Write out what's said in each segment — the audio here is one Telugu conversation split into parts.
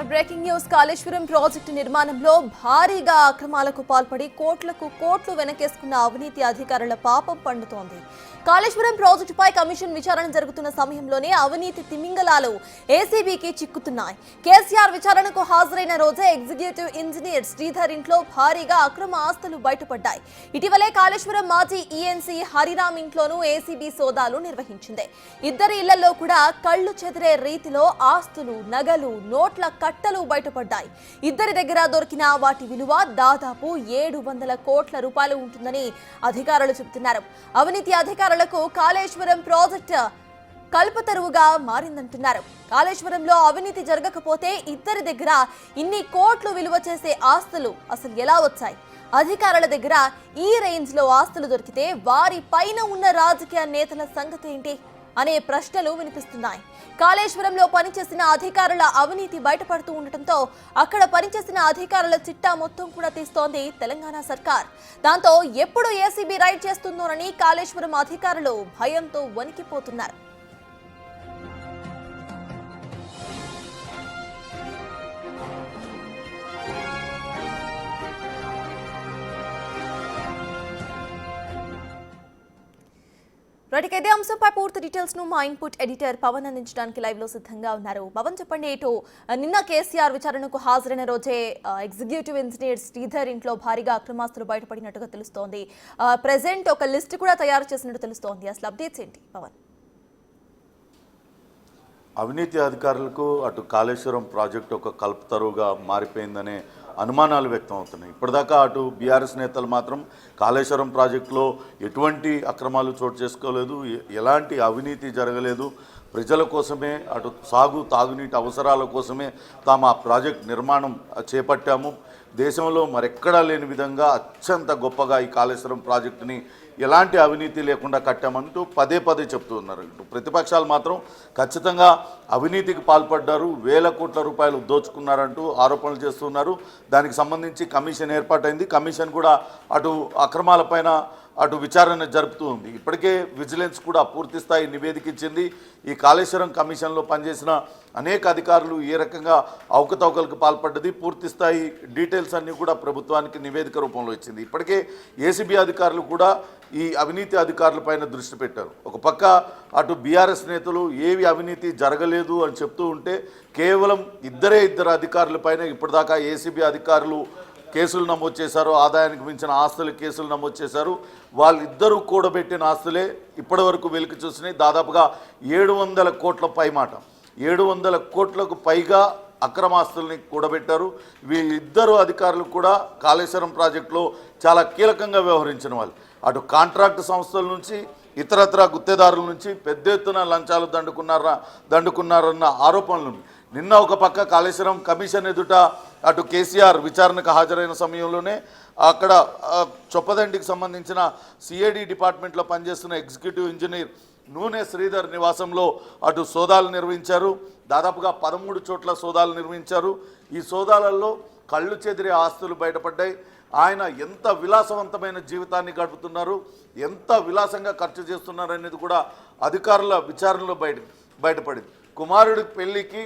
బ్రేకింగ్ న్యూస్ కాళేశ్వరం ప్రాజెక్టు నిర్మాణంలో భారీగా అక్రమాలకు పాల్పడి కోట్లు వెనకేసుకున్న అవినీతి అధికారుల పాపం పండుతోంది. కాళేశ్వరం ప్రాజెక్టుపై కమిషన్ విచారణ జరుగుతున్న సమయంలోనే అవినీతి తిమింగలాలు ఏసీబీకి చిక్కుతున్నాయి. కేసీఆర్ విచారణకు హాజరైన రోజే ఎగ్జిక్యూటివ్ ఇంజనీర్ శ్రీధర్ ఇంట్లో భారీగా అక్రమ ఆస్తులు బయటపడ్డాయి. ఇటీవలే కాళేశ్వరం మాజీ ఈఎన్సీ హరిరామ్ ఇంట్లోనూ ఏసీబీ సోదాలు నిర్వహించింది. ఇద్దరి ఇళ్లలో కూడా కళ్లు చెదిరే రీతిలో ఆస్తులు, నగలు, నోట్ల కట్టలు బయటపడ్డాయి. ఇద్దరి దగ్గర దొరికిన వాటి విలువ దాదాపు 700 కోట్ల రూపాయలు ఉంటుందని అధికారులు చెబుతున్నారు. అవినీతి అధికారులకు కాళేశ్వరం ప్రాజెక్టు కల్పతరువుగా మారిందంటున్నారు. కాళేశ్వరంలో అవినీతి జరగకపోతే ఇద్దరి దగ్గర ఇన్ని కోట్లు విలువ చేసే ఆస్తులు అసలు ఎలా వచ్చాయి? అధికారుల దగ్గర ఈ రేంజ్ లో ఆస్తులు దొరికితే వారి పైన ఉన్న రాజకీయ నేతల సంగతి ఏంటి అనే ప్రశ్నలు వినిపిస్తున్నాయి. కాళేశ్వరంలో పనిచేసిన అధికారుల అవినీతి బయటపడుతూ ఉండటంతో అక్కడ పనిచేసిన అధికారుల చిట్టా మొత్తం కూడా తీస్తోంది తెలంగాణ సర్కార్. దాంతో ఎప్పుడు ఏసీబీ రైడ్ చేస్తుందోనని కాళేశ్వరం అధికారులు భయంతో వణికిపోతున్నారు. ఇదే అంశంపై పూర్తి డీటెయిల్స్ ను మా ఇన్పుట్ ఎడిటర్ పవన్ అందించడానికి లైవ్ లో సిద్ధంగా ఉన్నారు. పవన్, చెప్పండి. ఇటు నిన్న కేసీఆర్ విచారణకు హాజరైన రోజే ఎగ్జిక్యూటివ్ ఇంజనీర్ శ్రీధర్ ఇంట్లో భారీగా అక్రమాస్తులు బయటపడినట్టుగా తెలుస్తోంది. ప్రెసెంట్ ఒక లిస్ట్ కూడా తయారు చేసినట్టు తెలుస్తోంది. అసలు అప్డేట్స్ ఏంటి పవన్? అవినీతి అధికారులకు అటు కాళేశ్వరం ప్రాజెక్టు ఒక కల్పతరువుగా మారిపోయిందనే అనుమానాలు వ్యక్తం అవుతున్నాయి. ఇప్పటిదాకా అటు బీఆర్ఎస్ నేతలు మాత్రం కాళేశ్వరం ప్రాజెక్టులో ఎటువంటి అక్రమాలు చోటు చేసుకోలేదు, ఎలాంటి అవినీతి జరగలేదు, ప్రజల కోసమే అటు తాగునీటి అవసరాల కోసమే తాము ఆ ప్రాజెక్ట్ నిర్మాణం చేపట్టాము, దేశంలో మరెక్కడా లేని విధంగా అత్యంత గొప్పగా ఈ కాళేశ్వరం ప్రాజెక్టుని ఎలాంటి అవినీతి లేకుండా కట్టామంటూ పదే చెప్తూ ఉన్నారు. ఇటు ప్రతిపక్షాలు మాత్రం ఖచ్చితంగా అవినీతికి పాల్పడ్డారు, 1000 కోట్ల రూపాయలు దోచుకున్నారంటూ ఆరోపణలు చేస్తున్నారు. దానికి సంబంధించి కమిషన్ ఏర్పాటైంది. కమిషన్ కూడా అటు అక్రమాలపైన అటు విచారణ జరుపుతూ ఉంది. ఇప్పటికే విజిలెన్స్ కూడా పూర్తి స్థాయి నివేదిక ఇచ్చింది. ఈ కాళేశ్వరం కమిషన్లో పనిచేసిన అనేక అధికారులు ఏ రకంగా అవకతవకలకు పాల్పడ్డది పూర్తి స్థాయి డీటెయిల్స్ అన్నీ కూడా ప్రభుత్వానికి నివేదిక రూపంలో ఇచ్చింది. ఇప్పటికే ఏసీబీ అధికారులు కూడా ఈ అవినీతి అధికారులపైన దృష్టి పెట్టారు. ఒక పక్క అటు బీఆర్ఎస్ నేతలు ఏవి అవినీతి జరగలేదు అని చెప్తూ ఉంటే కేవలం ఇద్దరు అధికారులపైన ఇప్పటిదాకా ఏసీబీ అధికారులు కేసులు నమోదు చేశారు. ఆదాయానికి మించిన ఆస్తులు కేసులు నమోదు చేశారు. వాళ్ళిద్దరూ కూడబెట్టిన ఆస్తులే ఇప్పటి వరకు వెలికి చూసినాయి. దాదాపుగా 700 కోట్ల పైమాట, 700 కోట్లకు పైగా అక్రమాస్తుల్ని కూడబెట్టారు. వీళ్ళిద్దరు అధికారులు కూడా కాళేశ్వరం ప్రాజెక్టులో చాలా కీలకంగా వ్యవహరించిన వాళ్ళు. అటు కాంట్రాక్ట్ సంస్థల నుంచి ఇతరత్ర గుత్తేదారుల నుంచి పెద్ద ఎత్తున లంచాలు దండుకున్నారన్న ఆరోపణలు. నిన్న ఒక పక్క కాళేశ్వరం కమిషన్ ఎదుట అటు కేసీఆర్ విచారణకు హాజరైన సమయంలోనే అక్కడ చొప్పదండికి సంబంధించిన సిఐడి డిపార్ట్మెంట్లో పనిచేస్తున్న ఎగ్జిక్యూటివ్ ఇంజనీర్ నూనె శ్రీధర్ నివాసంలో అటు సోదాలు నిర్వహించారు. దాదాపుగా 13 చోట్ల సోదాలు నిర్వహించారు. ఈ సోదాలలో కళ్ళు చెదిరే ఆస్తులు బయటపడ్డాయి. ఆయన ఎంత విలాసవంతమైన జీవితాన్ని గడుపుతున్నారు, ఎంత విలాసంగా ఖర్చు చేస్తున్నారు అనేది కూడా అధికారుల విచారణలో బయటపడింది. కుమారుడి పెళ్లికి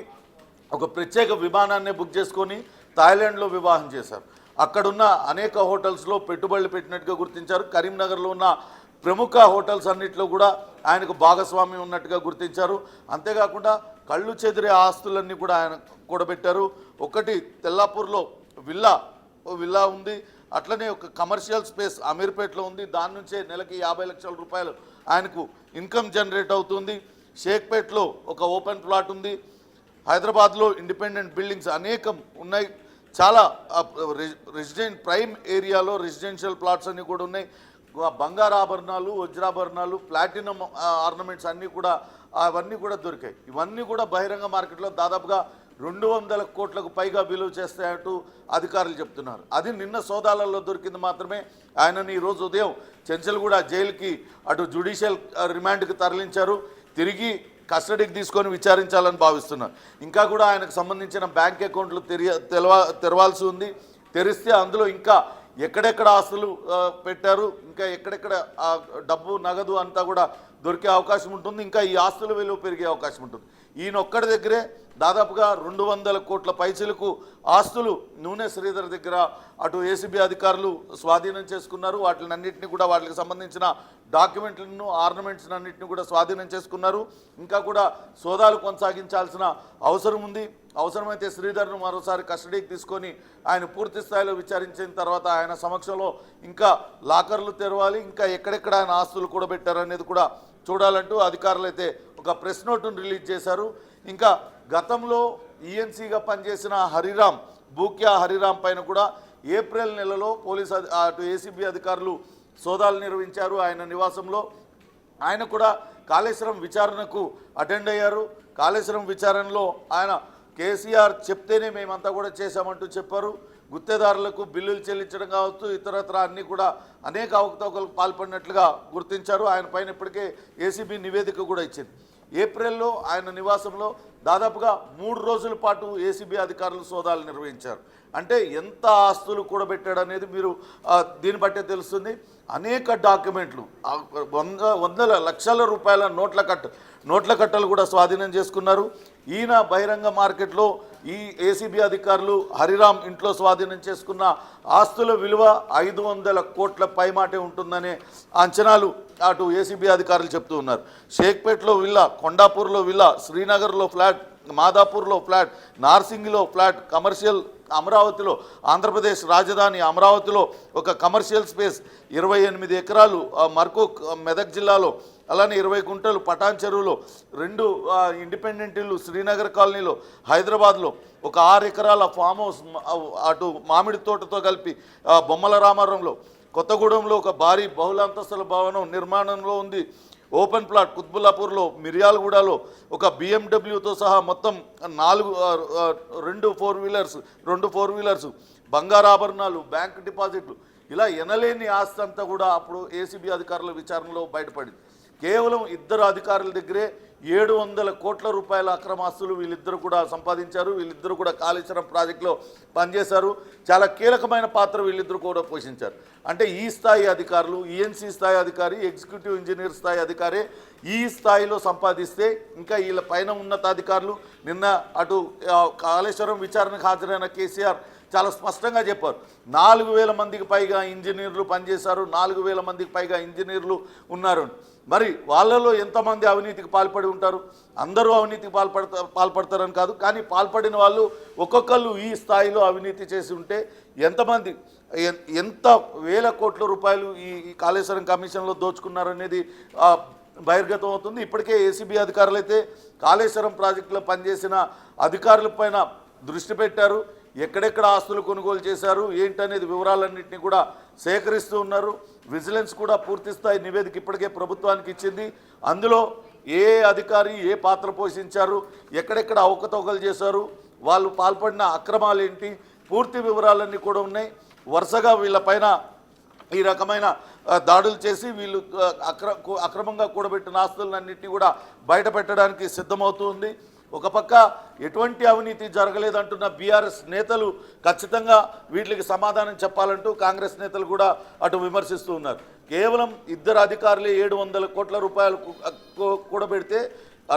ఒక ప్రత్యేక విమానాన్ని బుక్ చేసుకొని థాయిలాండ్లో వివాహం చేశారు. అక్కడున్న అనేక హోటల్స్లో పెట్టుబడులు పెట్టినట్టుగా గుర్తించారు. కరీంనగర్లో ఉన్న ప్రముఖ హోటల్స్ అన్నింటిలో కూడా ఆయనకు భాగస్వామ్యం ఉన్నట్టుగా గుర్తించారు. అంతేకాకుండా కళ్ళు చెదిరే ఆస్తులన్నీ కూడా ఆయన కూడబెట్టారు. ఒకటి తెల్లాపూర్లో విల్లా ఉంది, అట్లనే ఒక కమర్షియల్ స్పేస్ అమీర్పేట్లో ఉంది. దాని నుంచే నెలకి 50 లక్షల రూపాయలు ఆయనకు ఇన్కమ్ జనరేట్ అవుతుంది. షేక్పేట్లో ఒక ఓపెన్ ప్లాట్ ఉంది. హైదరాబాద్లో ఇండిపెండెంట్ బిల్డింగ్స్ అనేకం ఉన్నాయి. చాలా ప్రైమ్ ఏరియాలో రెసిడెన్షియల్ ప్లాట్స్ అన్నీ కూడా ఉన్నాయి. బంగారు ఆభరణాలు, వజ్రాభరణాలు, ప్లాటినం ఆర్నమెంట్స్ అవన్నీ కూడా దొరికాయి. ఇవన్నీ కూడా బహిరంగ మార్కెట్లో దాదాపుగా 200 కోట్లకు పైగా విలువ చేస్తాయంటూ అధికారులు చెప్తున్నారు. అది నిన్న సోదాలలో దొరికింది మాత్రమే. ఆయనని ఈరోజు ఉదయం చెంచల్గూడ జైలుకి అటు జ్యుడిషియల్ రిమాండ్కి తరలించారు. తిరిగి కస్టడీకి తీసుకొని విచారించాలని భావిస్తున్నారు. ఇంకా కూడా ఆయనకు సంబంధించిన బ్యాంక్ అకౌంట్లు తెరవాల్సి ఉంది. తెరిస్తే అందులో ఇంకా ఎక్కడెక్కడ ఆస్తులు పెట్టారు, ఇంకా ఎక్కడెక్కడ డబ్బు నగదు అంతా కూడా దొరికే అవకాశం ఉంటుంది, ఇంకా ఈ ఆస్తుల విలువ పెరిగే అవకాశం ఉంటుంది. ఈయన ఒక్కడి దగ్గరే దాదాపుగా 200 కోట్ల పైసలకు ఆస్తులు నూనె శ్రీధర్ దగ్గర అటు ఏసీబీ అధికారులు స్వాధీనం చేసుకున్నారు. వాటినన్నింటినీ కూడా వాటికి సంబంధించిన డాక్యుమెంట్లను ఆర్నమెంట్స్ అన్నింటినీ కూడా స్వాధీనం చేసుకున్నారు. ఇంకా కూడా సోదాలు కొనసాగించాల్సిన అవసరం ఉంది. అవసరమైతే శ్రీధర్ను మరోసారి కస్టడీకి తీసుకొని ఆయన పూర్తి స్థాయిలో విచారించిన తర్వాత ఆయన సమక్షంలో ఇంకా లాకర్లు తెరవాలి, ఇంకా ఎక్కడెక్కడ ఆయన ఆస్తులు కూడబెట్టారనేది కూడా చూడాలంటూ అధికారులు అయితే ఒక ప్రెస్ నోటును రిలీజ్ చేశారు. ఇంకా గతంలో ఈఎన్సీగా పనిచేసిన హరిరామ్, బూక్యా హరిరామ్ పైన కూడా ఏప్రిల్ నెలలో పోలీసు అటు ఏసీబీ అధికారులు సోదాలు నిర్వహించారు ఆయన నివాసంలో. ఆయన కూడా కాళేశ్వరం విచారణకు అటెండ్ అయ్యారు. కాళేశ్వరం విచారణలో ఆయన కేసీఆర్ చెప్తేనే మేమంతా కూడా చేశామంటూ చెప్పారు. గుత్తేదారులకు బిల్లులు చెల్లించడం కావచ్చు, ఇతరత్ర అన్నీ కూడా అనేక అవకతవకలకు పాల్పడినట్లుగా గుర్తించారు. ఆయన పైన ఇప్పటికే ఏసీబీ నివేదిక కూడా ఇచ్చింది. ఏప్రిల్లో ఆయన నివాసంలో దాదాపుగా 3 రోజుల పాటు ఏసీబీ అధికారులు సోదాలు నిర్వహించారు. అంటే ఎంత ఆస్తులు కూడబెట్టాడు అనేది మీరు దీన్ని బట్టే తెలుస్తుంది. అనేక డాక్యుమెంట్లు, వందల లక్షల రూపాయల నోట్ల కట్టలు కూడా స్వాధీనం చేసుకున్నారు. ఈయన బహిరంగ మార్కెట్లో ఈ ఏసీబీ అధికారులు హరిరామ్ ఇంట్లో స్వాధీనం చేసుకున్న ఆస్తుల విలువ 500 కోట్ల పైమాటే ఉంటుందనే అంచనాలు అటు ఏసీబీ అధికారులు చెప్తూ ఉన్నారు. షేక్పేట్లో విల్లా, కొండాపూర్లో విల్లా, శ్రీనగర్లో ఫ్లాట్, మాదాపూర్లో ఫ్లాట్, నార్సింగిలో ఫ్లాట్, కమర్షియల్ అమరావతిలో, ఆంధ్రప్రదేశ్ రాజధాని అమరావతిలో ఒక కమర్షియల్ స్పేస్ 28 ఎకరాలు, మర్కూక్ మెదక్ జిల్లాలో, అలానే 20 గుంటలు పటాన్ చెరువులో, 2 ఇండిపెండెంట్ ఇల్లు శ్రీనగర్ కాలనీలో, హైదరాబాద్లో ఒక 6 ఎకరాల ఫామ్ హౌస్ అటు మామిడి తోటతో కలిపి బొమ్మల రామారంలో, కొత్తగూడెంలో ఒక భారీ బహుళంతస్తుల భవనం నిర్మాణంలో ఉంది. ఓపెన్ ప్లాట్ కుత్బుల్లాపూర్లో, మిర్యాలగూడలో ఒక బిఎండబ్ల్యూతో సహా మొత్తం 2 ఫోర్ వీలర్స్, బంగారు ఆభరణాలు, బ్యాంక్ డిపాజిట్లు, ఇలా ఎనలేని ఆస్తి అంతా కూడా అప్పుడు ఏసీబీ అధికారుల విచారణలో బయటపడింది. కేవలం 2 అధికారుల దగ్గరే 700 కోట్ల రూపాయల అక్రమాస్తులు వీళ్ళిద్దరూ కూడా సంపాదించారు. వీళ్ళిద్దరూ కూడా కాళేశ్వరం ప్రాజెక్టులో పనిచేశారు. చాలా కీలకమైన పాత్ర వీళ్ళిద్దరూ కూడా పోషించారు. అంటే ఈ స్థాయి అధికారులు, ఈఎన్సీ స్థాయి అధికారి, ఎగ్జిక్యూటివ్ ఇంజనీర్ స్థాయి అధికారి ఈ స్థాయిలో సంపాదిస్తే ఇంకా వీళ్ళ పైన ఉన్నతాధికారులు నిన్న అటు కాళేశ్వరం విచారణకు హాజరైన కేసీఆర్ చాలా స్పష్టంగా చెప్పారు. 4000 మందికి పైగా ఇంజనీర్లు పనిచేశారు, 4000 మందికి పైగా ఇంజనీర్లు ఉన్నారు. మరి వాళ్ళలో ఎంతమంది అవినీతికి పాల్పడి ఉంటారు? అందరూ అవినీతికి పాల్పడతారని కాదు, కానీ పాల్పడిన వాళ్ళు ఒక్కొక్కళ్ళు ఈ స్థాయిలో అవినీతి చేసి ఉంటే ఎంతమంది, ఎంత వేల కోట్ల రూపాయలు ఈ కాళేశ్వరం కమిషన్లో దోచుకున్నారనేది బహిర్గతం అవుతుంది. ఇప్పటికే ఏసీబీ అధికారులు అయితే కాళేశ్వరం ప్రాజెక్టులో పనిచేసిన అధికారులపైన దృష్టి పెట్టారు. ఎక్కడెక్కడ ఆస్తులు కొనుగోలు చేశారు ఏంటనేది వివరాలన్నింటినీ కూడా సేకరిస్తూ ఉన్నారు. విజిలెన్స్ కూడా పూర్తి స్థాయి నివేదిక ఇప్పటికే ప్రభుత్వానికి ఇచ్చింది. అందులో ఏ అధికారి ఏ పాత్ర పోషించారు, ఎక్కడెక్కడ అవకతవకలు చేశారు, వాళ్ళు పాల్పడిన అక్రమాలు ఏంటి, పూర్తి వివరాలన్నీ కూడా ఉన్నాయి. వరుసగా వీళ్ళపైన ఈ రకమైన దాడులు చేసి వీళ్ళు అక్రమంగా కూడబెట్టిన ఆస్తులన్నింటినీ కూడా బయట పెట్టడానికి సిద్ధమవుతుంది. ఒక పక్క ఎటువంటి అవినీతి జరగలేదంటున్న బీఆర్ఎస్ నేతలు ఖచ్చితంగా వీటికి సమాధానం చెప్పాలంటూ కాంగ్రెస్ నేతలు కూడా అటు విమర్శిస్తూ ఉన్నారు. కేవలం 2 అధికారులే 700 కోట్ల రూపాయలు కూడబెడితే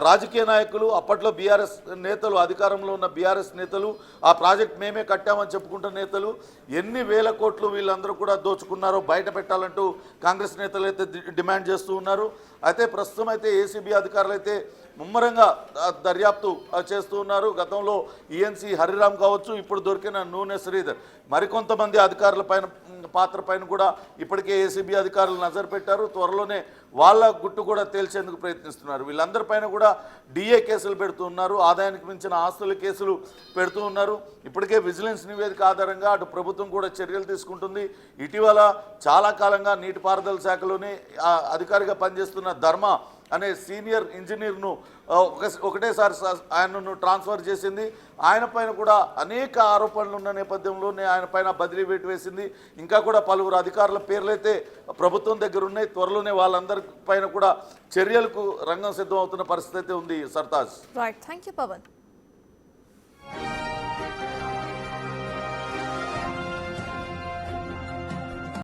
రాజకీయ నాయకులు, అప్పట్లో బీఆర్ఎస్ నేతలు, అధికారంలో ఉన్న బీఆర్ఎస్ నేతలు, ఆ ప్రాజెక్ట్ మేమే కట్టామని చెప్పుకుంటున్న నేతలు ఎన్ని వేల కోట్లు వీళ్ళందరూ కూడా దోచుకున్నారో బయట పెట్టాలంటూ కాంగ్రెస్ నేతలు అయితే డిమాండ్ చేస్తూ ఉన్నారు. అయితే ప్రస్తుతం అయితే ఏసీబీ అధికారులు అయితే ముమ్మరంగా దర్యాప్తు చేస్తూ ఉన్నారు. గతంలో ఈఎన్సీ హరిరామ్ కావచ్చు, ఇప్పుడు దొరికిన నూనె శ్రీధర్, మరికొంతమంది అధికారుల పాత్ర పైన కూడా ఇప్పటికే ఏసీబీ అధికారులు నజరు పెట్టారు. త్వరలోనే వాళ్ళ గుట్టు కూడా తేల్చేందుకు ప్రయత్నిస్తున్నారు. వీళ్ళందరిపైన కూడా డిఏ కేసులు పెడుతూ ఉన్నారు, ఆదాయానికి మించిన ఆస్తుల కేసులు పెడుతూ ఉన్నారు. ఇప్పటికే విజిలెన్స్ నివేదిక ఆధారంగా అటు ప్రభుత్వం కూడా చర్యలు తీసుకుంటుంది. ఇటీవల చాలా కాలంగా నీటిపారుదల శాఖలోనే అధికారిగా పనిచేస్తున్న ధర్మ అనే సీనియర్ ఇంజనీర్ను ఒకటేసారి ఆయనను ట్రాన్స్ఫర్ చేసింది. ఆయన పైన కూడా అనేక ఆరోపణలు ఉన్న నేపథ్యంలోనే ఆయన పైన బదిలీ వేటు వేసింది. ఇంకా కూడా పలువురు అధికారుల పేర్లైతే ప్రభుత్వం దగ్గర ఉన్నాయి. త్వరలోనే వాళ్ళందరి పైన కూడా చర్యలకు రంగం సిద్ధం అవుతున్న పరిస్థితి అయితే ఉంది. Sartaj. Right, thank you Pawan.